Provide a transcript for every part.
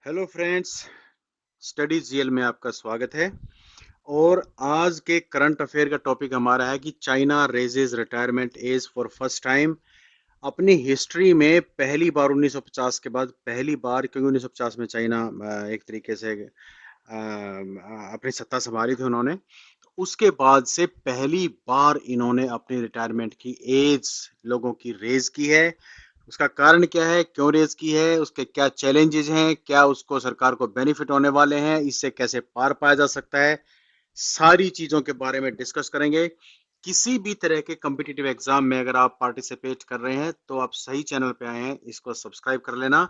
Hello friends, studies GL में आपका स्वागत है। और आज के करंट अफेयर का टॉपिक हमारा है कि China raises retirement age for first time. अपनी हिस्ट्री में पहली बार 1950 के बाद पहली बार, क्योंकि 1950 में चाइना एक तरीके से अपनी सत्ता संभाली थी उन्होंने। उसके बाद से पहली बार इन्होंने अपनी रिटायरमेंट की एज लोगों की रेज की है। उसका कारण क्या है, क्यों रेज की है, उसके क्या चैलेंजेस हैं, क्या उसको सरकार को बेनिफिट होने वाले हैं, इससे कैसे पार पाया जा सकता है, सारी चीजों के बारे में डिस्कस करेंगे। किसी भी तरह के कम्पिटिटिव एग्जाम में अगर आप पार्टिसिपेट कर रहे हैं तो आप सही चैनल पे आए हैं, इसको सब्सक्राइब कर लेना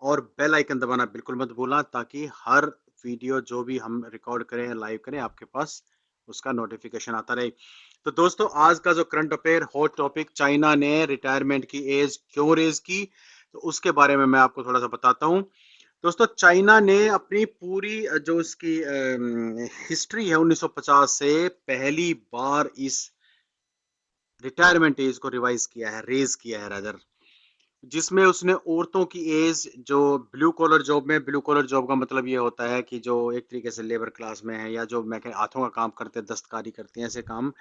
और बेल आइकन दबाना बिल्कुल मत भूलना, ताकि हर वीडियो जो भी हम रिकॉर्ड करें लाइव करें आपके पास उसका नोटिफिकेशन आता रहे। तो दोस्तों, आज का जो current affair hot topic, China ने रिटायरमेंट की एज क्यों रेज की, तो उसके बारे में मैं आपको थोड़ा सा बताता हूँ। दोस्तों, चाइना ने अपनी पूरी जो इसकी हिस्ट्री है 1950 से पहली बार इस रिटायरमेंट एज को रिवाइज किया है, रेज किया है रादर, जिसमें उसने औरतों की एज, जो ब्लू कॉलर जॉब में, ब्लू कॉलर जॉब का मतलब ये होता है कि जो एक तरीके से लेबर क्लास में है या जो मैं हाथों का काम करते हैं, दस्तकारी करते हैं, ऐसे काम,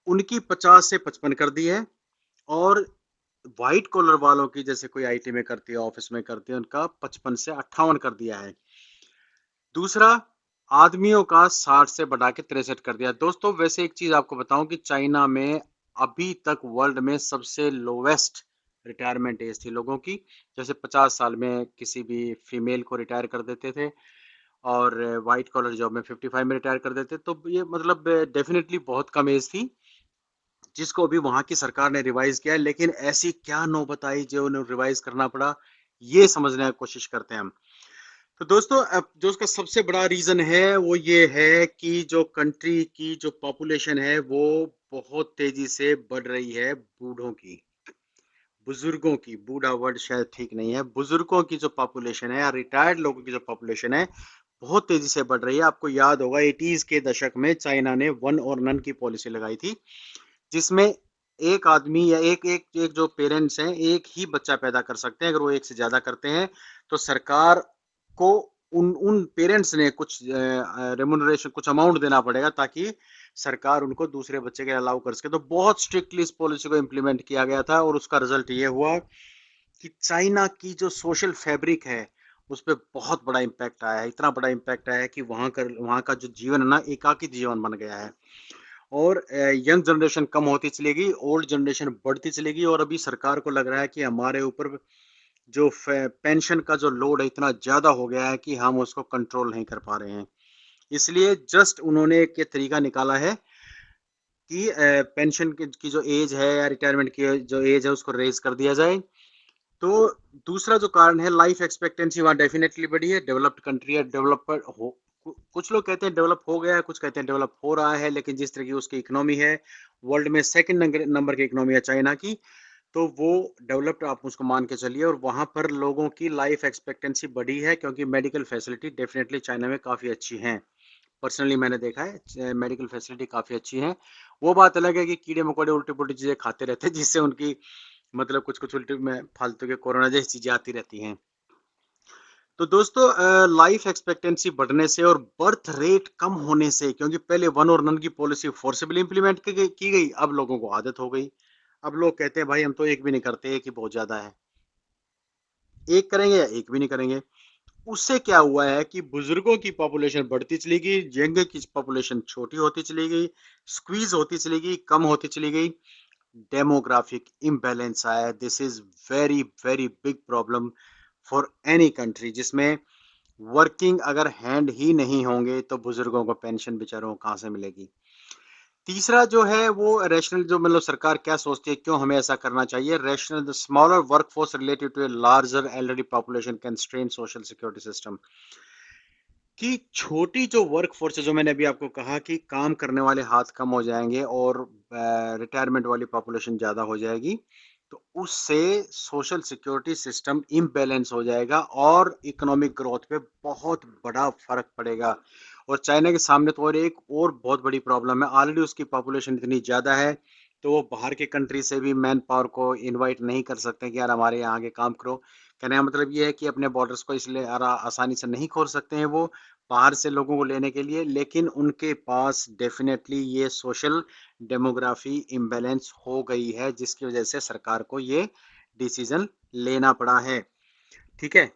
उनकी 50 से 55 कर दी है। और व्हाइट कॉलर वालों की, जैसे कोई आईटी में करती है, ऑफिस में करती है, उनका 55 से 58 कर दिया है। दूसरा, आदमियों का 60 से बढ़ा के 63 कर दिया। दोस्तों, वैसे एक चीज आपको बताऊं कि चाइना में अभी तक वर्ल्ड में सबसे लोवेस्ट रिटायरमेंट एज थी लोगों की। जैसे 50 साल में किसी भी फीमेल को रिटायर कर देते थे, और व्हाइट कॉलर जॉब में 55 में रिटायर कर देते, तो ये मतलब डेफिनेटली बहुत कम एज थी, जिसको अभी वहां की सरकार ने रिवाइज किया है। लेकिन ऐसी क्या नौबत आई जो उन्हें रिवाइज करना पड़ा, ये समझने की कोशिश करते हैं हम। तो दोस्तों, अब जो उसका सबसे बड़ा रीजन है वो ये है कि जो कंट्री की जो पॉपुलेशन है वो बहुत तेजी से बढ़ रही है, बूढ़ों की, बुजुर्गों की, बूढ़ा वर्ड शायद ठीक नहीं है, बुजुर्गों की जो पॉपुलेशन है या रिटायर्ड लोगों की जो पॉपुलेशन है, बहुत तेजी से बढ़ रही है। आपको याद होगा 80s के दशक में चाइना ने वन और नन की पॉलिसी लगाई थी, जिसमें एक आदमी या एक एक एक जो पेरेंट्स हैं एक ही बच्चा पैदा कर सकते हैं। अगर वो एक से ज्यादा करते हैं तो सरकार को उन उन पेरेंट्स ने कुछ रेमुनरेशन, कुछ अमाउंट देना पड़ेगा, ताकि सरकार उनको दूसरे बच्चे के अलाउ कर सके। तो बहुत स्ट्रिक्टली इस पॉलिसी को इम्प्लीमेंट किया गया था, और उसका रिजल्ट ये हुआ कि चाइना की जो सोशल फैब्रिक है उस पर बहुत बड़ा इम्पैक्ट आया है। इतना बड़ा इम्पैक्ट आया है कि वहाँ का जो जीवन है ना, एकाकी जीवन बन गया है। और यंग जनरेशन कम होती चली गई, ओल्ड जनरेशन बढ़ती चली गई, और अभी सरकार को लग रहा है कि हमारे ऊपर जो पेंशन का जो लोड है इतना ज्यादा हो गया है कि हम उसको कंट्रोल नहीं कर पा रहे हैं। इसलिए जस्ट उन्होंने एक ये तरीका निकाला है कि पेंशन की जो एज है या रिटायरमेंट की जो एज है उसको रेज कर दिया जाए। तो दूसरा जो कारण है, लाइफ एक्सपेक्टेंसी वहाँ डेफिनेटली बढ़ी है, डेवलप्ड कंट्री है, डेवलपर हो, कुछ लोग कहते हैं डेवलप हो गया है, कुछ कहते हैं डेवलप हो रहा है, लेकिन जिस तरह की उसकी इकोनॉमी है, वर्ल्ड में सेकंड नंबर की इकोनॉमी है चाइना की, तो वो डेवलप्ड आप उसको मान के चलिए। और वहां पर लोगों की लाइफ एक्सपेक्टेंसी बढ़ी है, क्योंकि मेडिकल फैसिलिटी डेफिनेटली चाइना में काफी अच्छी है। पर्सनली मैंने देखा है मेडिकल फैसिलिटी काफी अच्छी है। वो बात अलग है कि कीड़े मकोड़े उल्टी पुल्टी चीजें खाते रहते हैं, जिससे उनकी मतलब कुछ कुछ उल्टी में फालतू के कोरोना जैसी चीजें आती रहती हैं। तो दोस्तों, लाइफ एक्सपेक्टेंसी बढ़ने से और बर्थ रेट कम होने से, क्योंकि पहले वन और नन की पॉलिसी फोर्सिबली इंप्लीमेंट की गई, अब लोगों को आदत हो गई। अब लोग कहते हैं भाई हम तो एक भी नहीं करते, एक ही बहुत ज्यादा है, एक करेंगे या एक भी नहीं करेंगे। उससे क्या हुआ है कि बुजुर्गों की पॉपुलेशन बढ़ती चली गई, यंग की पॉपुलेशन छोटी होती चली गई, स्क्वीज होती चली गई, कम होती चली गई, डेमोग्राफिक इम्बैलेंस आया। This is very very big problem for any country, जिसमें वर्किंग अगर हैंड ही नहीं होंगे तो बुजुर्गों को पेंशन बेचारों को कहाँ से मिलेगी। तीसरा जो है वो रैशनल, जो मतलब सरकार क्या सोचती है, क्यों हमें ऐसा करना चाहिए, rational, the smaller workforce related to a larger elderly population can strain social security system. कि छोटी जो वर्क फोर्स है, जो मैंने अभी आपको कहा कि काम करने वाले हाथ कम हो जाएंगे और रिटायरमेंट वाली पॉपुलेशन ज्यादा हो जाएगी, तो उससे सोशल सिक्योरिटी सिस्टम इम्बैलेंस हो जाएगा और इकोनॉमिक ग्रोथ पे बहुत बड़ा फर्क पड़ेगा। और चाइना के सामने तो और बहुत बड़ी प्रॉब्लम है, ऑलरेडी उसकी पॉपुलेशन इतनी ज्यादा है, तो वो बाहर के कंट्री से भी मैन पावर को इनवाइट नहीं कर सकते कि यार हमारे यहाँ आगे काम करो, कहने का मतलब ये है कि अपने बॉर्डर्स को इसलिए आसानी से नहीं खोल सकते हैं वो बाहर से लोगों को लेने के लिए, लेकिन उनके पास डेफिनेटली ये सोशल डेमोग्राफी इम्बैलेंस हो गई है, जिसकी वजह से सरकार को ये डिसीजन लेना पड़ा है। ठीक है।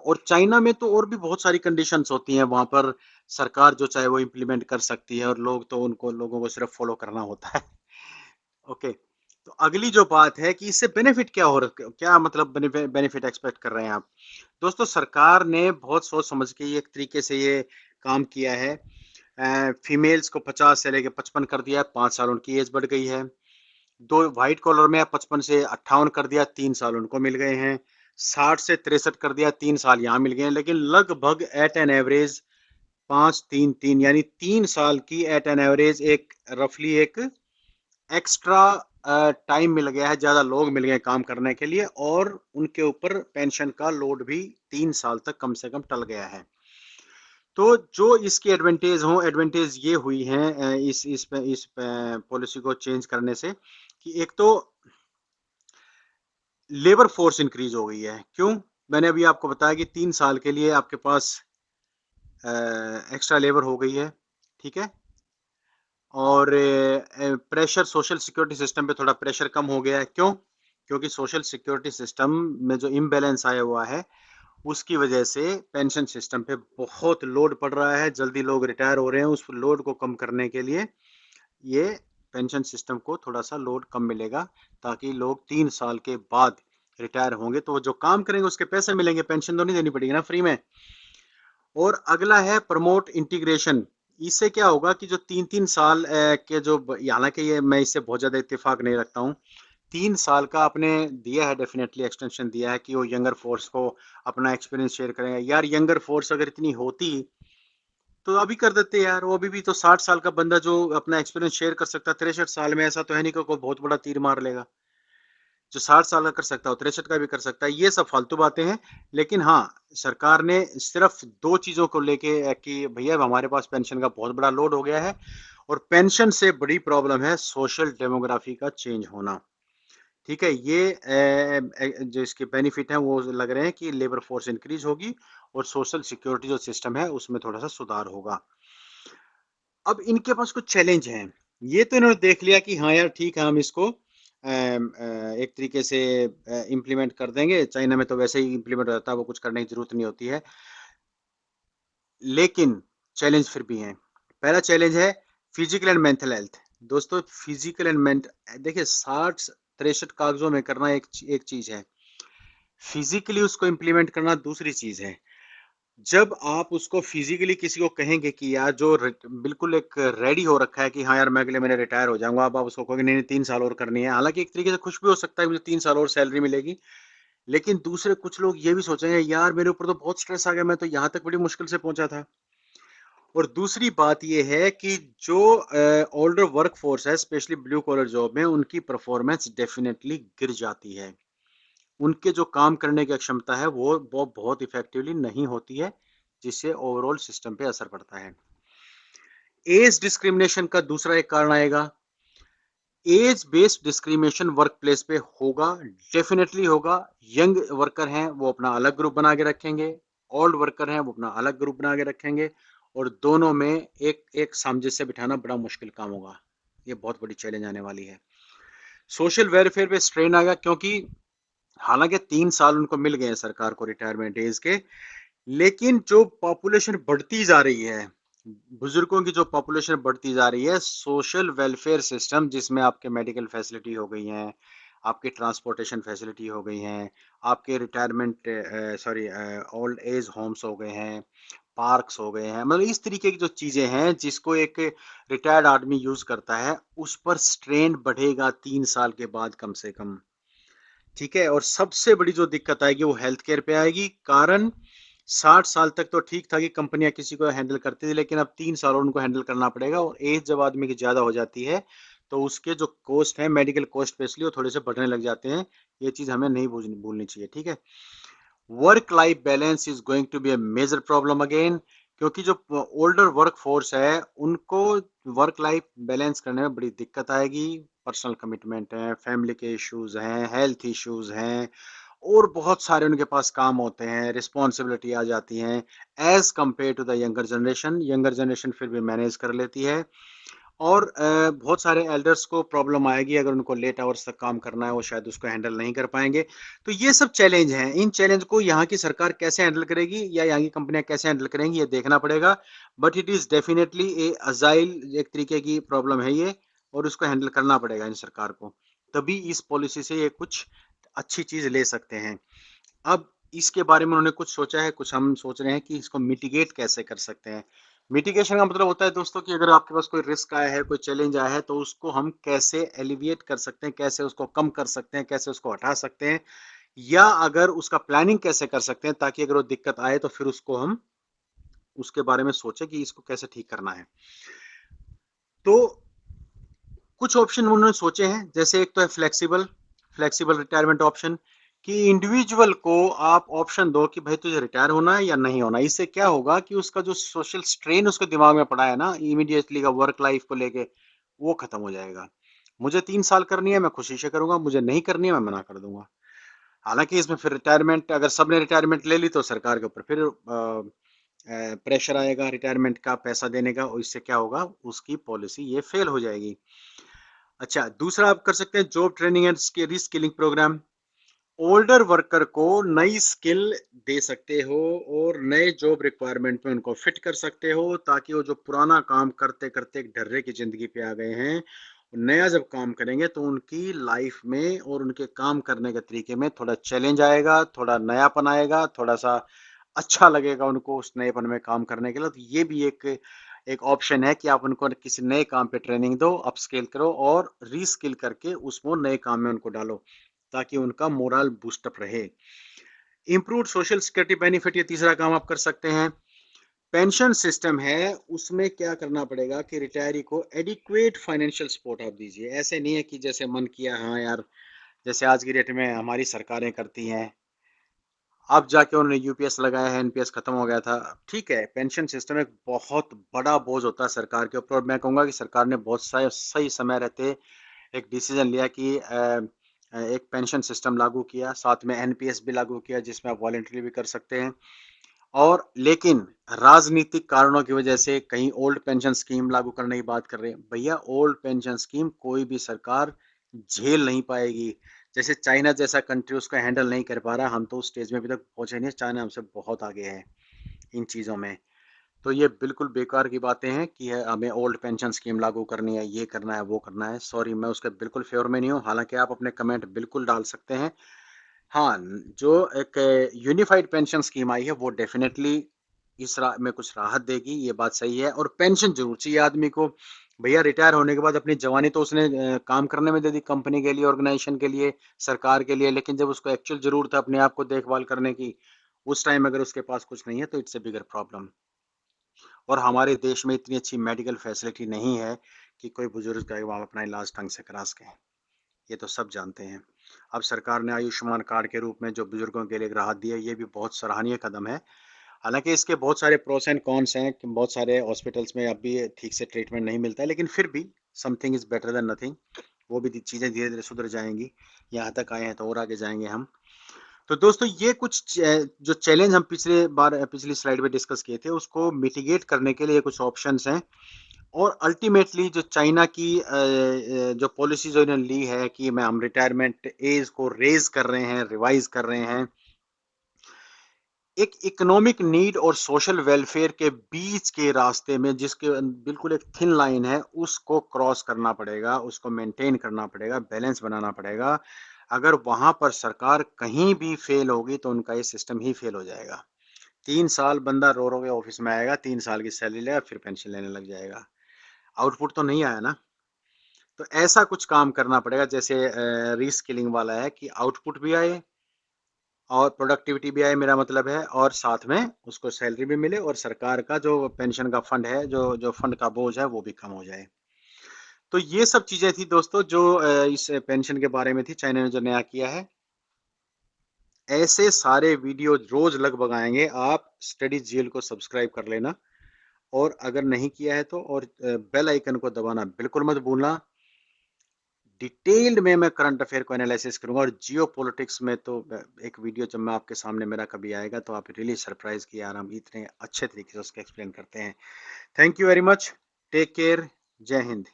और चाइना में तो और भी बहुत सारी कंडीशंस होती हैं, वहां पर सरकार जो चाहे वो इम्प्लीमेंट कर सकती है और लोग तो उनको लोगों को सिर्फ फॉलो करना होता है। ओके। तो अगली जो बात है कि इससे बेनिफिट क्या हो रहा, क्या मतलब बेनिफिट एक्सपेक्ट कर रहे हैं आप। दोस्तों, सरकार ने बहुत सोच समझ के एक तरीके से ये काम किया है। फीमेल्स को 50 से लेकर 55 कर दिया है, 5 साल उनकी एज बढ़ गई है। दो व्हाइट कॉलर में 55 से 58 कर दिया, 3 साल उनको मिल गए हैं। 60 से 63 कर दिया, 3 साल यहाँ मिल गए हैं। लेकिन लगभग एट एन एवरेज 5-3-3 यानी 3 साल की एट एन एवरेज एक रफली एक एक्स्ट्रा टाइम मिल गया है, ज्यादा लोग मिल गए काम करने के लिए, और उनके ऊपर पेंशन का लोड भी 3 साल तक कम से कम टल गया है। तो जो इसकी एडवांटेज ये हुई है इस पॉलिसी को चेंज करने से, कि एक तो लेबर फोर्स इंक्रीज हो गई है। क्यों? मैंने अभी आपको बताया कि 3 साल के लिए आपके पास एक्स्ट्रा लेबर हो गई है। ठीक है। और प्रेशर सोशल सिक्योरिटी सिस्टम पे थोड़ा प्रेशर कम हो गया है। क्यों? क्योंकि सोशल सिक्योरिटी सिस्टम में जो इम्बैलेंस आया हुआ है, उसकी वजह से पेंशन सिस्टम पे बहुत लोड पड़ रहा है, जल्दी लोग रिटायर हो रहे हैं। उस लोड को कम करने के लिए ये पेंशन सिस्टम को थोड़ा सा लोड कम मिलेगा, ताकि लोग 3 साल के बाद रिटायर होंगे तो वो जो काम करेंगे उसके पैसे मिलेंगे, पेंशन तो नहीं देनी पड़ेगी ना फ्री में। और अगला है प्रमोट इंटीग्रेशन। इससे क्या होगा कि जो 3-3 साल के जो, हालांकि ये मैं इससे बहुत ज्यादा इत्तेफाक नहीं रखता हूँ, 3 साल का आपने दिया है, डेफिनेटली एक्सटेंशन दिया है कि वो यंगर फोर्स को अपना एक्सपीरियंस शेयर करेंगे। यार, यंगर फोर्स अगर इतनी होती तो अभी कर देते यार। वो अभी भी तो 60 साल का बंदा जो अपना एक्सपीरियंस शेयर कर सकता है 63 साल में, ऐसा तो है नहीं कि कोई बहुत बड़ा तीर मार लेगा। जो 60 साल का कर सकता है 63 का भी कर सकता है। ये सब फालतू बातें हैं। लेकिन हाँ, सरकार ने सिर्फ दो चीजों को लेके कि भैया हमारे पास पेंशन का बहुत बड़ा लोड हो गया है, और पेंशन से बड़ी प्रॉब्लम है सोशल डेमोग्राफी का चेंज होना। ठीक है। ये जो इसके बेनिफिट हैं वो लग रहे हैं कि लेबर फोर्स इंक्रीज होगी और सोशल सिक्योरिटी जो सिस्टम है उसमें थोड़ा सा सुधार होगा। अब इनके पास कुछ चैलेंज हैं। ये तो इन्होंने देख लिया कि हाँ यार ठीक है, हम इसको एक तरीके से इम्प्लीमेंट कर देंगे। चाइना में तो वैसे ही इम्प्लीमेंट हो जाता है, वो कुछ करने की जरूरत नहीं होती है। लेकिन चैलेंज फिर भी हैं। पहला चैलेंज है फिजिकल एंड मेंटल हेल्थ। दोस्तों, फिजिकल एंड मेंटल, देखिए 60-63 कागजों में करना एक चीज है, फिजिकली उसको इम्प्लीमेंट करना दूसरी चीज है। जब आप उसको फिजिकली किसी को कहेंगे कि यार जो बिल्कुल एक रेडी हो रखा है कि हाँ यार मैं अगले महीने रिटायर हो जाऊंगा, अब आप उसको कहोगे नहीं नहीं 3 साल और करनी है, हालांकि एक तरीके से खुश भी हो सकता है मुझे 3 साल और सैलरी मिलेगी। लेकिन दूसरे कुछ लोग ये भी सोचेंगे यार मेरे ऊपर तो बहुत स्ट्रेस आ गया, मैं तो यहाँ तक बड़ी मुश्किल से पहुंचा था। और दूसरी बात यह है कि जो ओल्डर वर्क फोर्स है, स्पेशली ब्लू कॉलर जॉब में, उनकी परफॉर्मेंस डेफिनेटली गिर जाती है। उनके जो काम करने की क्षमता है वो बहुत इफेक्टिवली नहीं होती है, जिससे ओवरऑल सिस्टम पे असर पड़ता है। एज डिस्क्रिमिनेशन का दूसरा एक कारण आएगा। Age based discrimination workplace पे होगा, डेफिनेटली होगा। यंग वर्कर हैं वो अपना अलग ग्रुप बना के रखेंगे, ओल्ड वर्कर हैं वो अपना अलग ग्रुप बना के रखेंगे, और दोनों में एक एक सामंजस्य बिठाना बड़ा मुश्किल काम होगा। ये बहुत बड़ी चैलेंज आने वाली है। सोशल वेलफेयर पे स्ट्रेन आएगा, क्योंकि हालांकि 3 साल उनको मिल गए हैं सरकार को रिटायरमेंट एज के, लेकिन जो पॉपुलेशन बढ़ती जा रही है, बुजुर्गों की जो पॉपुलेशन बढ़ती जा रही है, सोशल वेलफेयर सिस्टम जिसमें आपके मेडिकल फैसिलिटी हो गई हैं, आपकी ट्रांसपोर्टेशन फैसिलिटी हो गई हैं, आपके retirement sorry old age homes हो गए हैं, पार्क्स हो गए हैं, मतलब इस तरीके की जो चीजें हैं जिसको एक रिटायर्ड आदमी यूज करता है, उस पर स्ट्रेन बढ़ेगा 3 साल के बाद कम से कम। ठीक है। और सबसे बड़ी जो दिक्कत आएगी वो हेल्थ केयर पे आएगी। कारण 60 साल तक तो ठीक था कि कंपनियां किसी को हैंडल करती थी, लेकिन अब 3 साल और उनको हैंडल करना पड़ेगा, और एज जब आदमी की ज्यादा हो जाती है तो उसके जो कॉस्ट है, मेडिकल कॉस्ट स्पेशली, वो थोड़े से बढ़ने लग जाते हैं। ये चीज हमें नहीं भूलनी चाहिए। ठीक है। Work life balance is going to be a major problem again, क्योंकि जो ओल्डर वर्क फोर्स है उनको वर्क लाइफ बैलेंस करने में बड़ी दिक्कत आएगी। पर्सनल कमिटमेंट है, फैमिली के इश्यूज हैं, हेल्थ इश्यूज हैं, और बहुत सारे उनके पास काम होते हैं, रिस्पॉन्सिबिलिटी आ जाती हैं as compare to the younger generation. Younger generation फिर भी मैनेज कर लेती है। और बहुत सारे एल्डर्स को प्रॉब्लम आएगी अगर उनको लेट आवर्स तक काम करना है, वो शायद उसको हैंडल नहीं कर पाएंगे। तो ये सब चैलेंज हैं। इन चैलेंज को यहाँ की सरकार कैसे हैंडल करेगी या यहाँ की कंपनियां कैसे हैंडल करेंगी, ये देखना पड़ेगा। But it is definitely A agile एक तरीके की प्रॉब्लम है ये, और उसको हैंडल करना पड़ेगा इन सरकार को। तभी इस पॉलिसी से ये कुछ अच्छी चीज ले सकते हैं। अब इसके बारे में उन्होंने कुछ सोचा है, कुछ हम सोच रहे हैं कि इसको मिटिगेट कैसे कर सकते हैं। मिटिगेशन का मतलब होता है दोस्तों कि अगर आपके पास कोई रिस्क आया है, कोई चैलेंज आया है, तो उसको हम कैसे एलिविएट कर सकते हैं, कैसे उसको कम कर सकते हैं, कैसे उसको हटा सकते हैं, या अगर उसका प्लानिंग कैसे कर सकते हैं ताकि अगर वो दिक्कत आए तो फिर उसको हम उसके बारे में सोचें कि इसको कैसे ठीक करना है। तो कुछ ऑप्शन उन्होंने सोचे हैं, जैसे एक तो है फ्लेक्सिबल फ्लेक्सिबल रिटायरमेंट ऑप्शन, कि इंडिविजुअल को आप ऑप्शन दो कि भाई तुझे रिटायर होना है या नहीं होना। इससे क्या होगा कि उसका जो सोशल स्ट्रेन उसके दिमाग में पड़ा है ना इमीडिएटली का वर्क लाइफ को लेके, वो खत्म हो जाएगा। मुझे 3 साल करनी है, मैं खुशी से करूंगा, मुझे नहीं करनी है, मैं मना कर दूंगा। हालांकि इसमें फिर रिटायरमेंट, अगर सबने रिटायरमेंट ले ली तो सरकार के ऊपर फिर प्रेशर आएगा रिटायरमेंट का पैसा देने का, और इससे क्या होगा, उसकी पॉलिसी ये फेल हो जाएगी। अच्छा, दूसरा आप कर सकते हैं job training and reskilling programme. Older worker को नई स्किल दे सकते हो और नए जॉब रिक्वायरमेंट में उनको फिट कर सकते हो, ताकि वो जो पुराना काम करते करते एक ढर्रे की जिंदगी पे आ गए हैं, नया जब काम करेंगे तो उनकी लाइफ में और उनके काम करने के तरीके में थोड़ा चैलेंज आएगा, थोड़ा नयापन आएगा, थोड़ा सा अच्छा लगेगा उनको उस नएपन में काम करने के लिए। तो ये भी एक एक ऑप्शन है कि आप उनको किसी नए काम पे ट्रेनिंग दो, अपस्किल करो और रीस्किल करके उसको नए काम में उनको डालो, ताकि उनका मोरल बूस्टअप रहे। इम्प्रूव सोशल सिक्योरिटी बेनिफिट, ये तीसरा काम आप कर सकते हैं। पेंशन सिस्टम है, उसमें क्या करना पड़ेगा कि रिटायरी को एडिक्वेट फाइनेंशियल सपोर्ट आप दीजिए। ऐसे नहीं है कि जैसे मन किया, हाँ यार, जैसे आज की डेट में हमारी सरकारें करती हैं, अब जाके उन्होंने यूपीएस लगाया है, एनपीएस खत्म हो गया था। ठीक है, पेंशन सिस्टम एक बहुत बड़ा बोझ होता है सरकार के ऊपर, और मैं कहूंगा कि सरकार ने बहुत सही समय रहते एक डिसीजन लिया कि एक पेंशन सिस्टम लागू किया, साथ में एनपीएस भी लागू किया जिसमें आप वॉलेंटरी भी कर सकते हैं। और लेकिन राजनीतिक कारणों की वजह से कहीं ओल्ड पेंशन स्कीम लागू करने की बात कर रहे हैं। भैया, ओल्ड पेंशन स्कीम कोई भी सरकार झेल नहीं पाएगी। जैसे चाइना जैसा कंट्री उसको हैंडल नहीं कर पा रहा, हम तो उस स्टेज में अभी तक पहुंचे नहीं। चाइना हमसे बहुत आगे है इन चीज़ों में। तो ये बिल्कुल बेकार की बातें हैं कि हमें ओल्ड पेंशन स्कीम लागू करनी है, ये करना है, वो करना है। सॉरी, मैं उसके बिल्कुल फेवर में नहीं हूँ। हालांकि आप अपने कमेंट बिल्कुल डाल सकते हैं। हाँ, जो एक यूनिफाइड पेंशन स्कीम आई है वो डेफिनेटली में कुछ राहत देगी, ये बात सही है। और पेंशन जरूर चाहिए आदमी को। भैया, रिटायर होने के बाद अपनी जवानी तो उसने काम करने में दे दी, कंपनी के लिए, ऑर्गेनाइजेशन के लिए, सरकार के लिए, लेकिन जब उसको एक्चुअल जरूरत है अपने आप को देखभाल करने की, उस टाइम अगर उसके पास कुछ नहीं है तो इट्स ए बिगर प्रॉब्लम। और हमारे देश में इतनी अच्छी मेडिकल फैसिलिटी नहीं है कि कोई बुजुर्ग का वहाँ अपना इलाज ढंग से करा सके। ये तो सब जानते हैं। अब सरकार ने आयुष्मान कार्ड के रूप में जो बुजुर्गों के लिए एक राहत दी है, ये भी बहुत सराहनीय कदम है। हालांकि इसके बहुत सारे प्रोस एंड कॉन्स हैं कि बहुत सारे हॉस्पिटल्स में अब भी ठीक से ट्रीटमेंट नहीं मिलता है, लेकिन फिर भी something is better than nothing. वो भी चीज़ें धीरे धीरे सुधर जाएंगी। यहाँ तक आए हैं तो और आगे जाएंगे हम। तो दोस्तों, ये कुछ जो चैलेंज हम पिछली स्लाइड में डिस्कस किए थे, उसको मिटिगेट करने के लिए कुछ ऑप्शंस हैं। और अल्टीमेटली जो चाइना की जो पॉलिसी जो इन्होंने ली है कि मैं हम रिटायरमेंट एज को रेज कर रहे हैं, रिवाइज कर रहे हैं, एक इकोनॉमिक नीड और सोशल वेलफेयर के बीच के रास्ते में, जिसके बिल्कुल एक थिन लाइन है, उसको क्रॉस करना पड़ेगा, उसको मेंटेन करना पड़ेगा, बैलेंस बनाना पड़ेगा। अगर वहां पर सरकार कहीं भी फेल होगी तो उनका ये सिस्टम ही फेल हो जाएगा। 3 साल बंदा रो रो के ऑफिस में आएगा, 3 साल की सैलरी लेगा, फिर पेंशन लेने लग जाएगा। आउटपुट तो नहीं आया ना। तो ऐसा कुछ काम करना पड़ेगा, जैसे रीस्किलिंग वाला है, कि आउटपुट भी आए और प्रोडक्टिविटी भी आए, मेरा मतलब है, और साथ में उसको सैलरी भी मिले, और सरकार का जो पेंशन का फंड है, जो जो फंड का बोझ है, वो भी कम हो जाए। तो ये सब चीजें थी दोस्तों जो इस पेंशन के बारे में थी, चाइना ने जो नया किया है। ऐसे सारे वीडियो रोज लगभग आएंगे। आप स्टडी जेल को सब्सक्राइब कर लेना, और अगर नहीं किया है तो और बेल आइकन को दबाना बिल्कुल मत भूलना। डिटेल्ड में मैं करंट अफेयर को एनालिसिस करूंगा, और जियो पॉलिटिक्स में तो एक वीडियो जब मैं आपके सामने मेरा कभी आएगा तो आप रियली सरप्राइज कि यार हम इतने अच्छे तरीके से उसको एक्सप्लेन करते हैं। Thank you very much, take care, Jai Hind.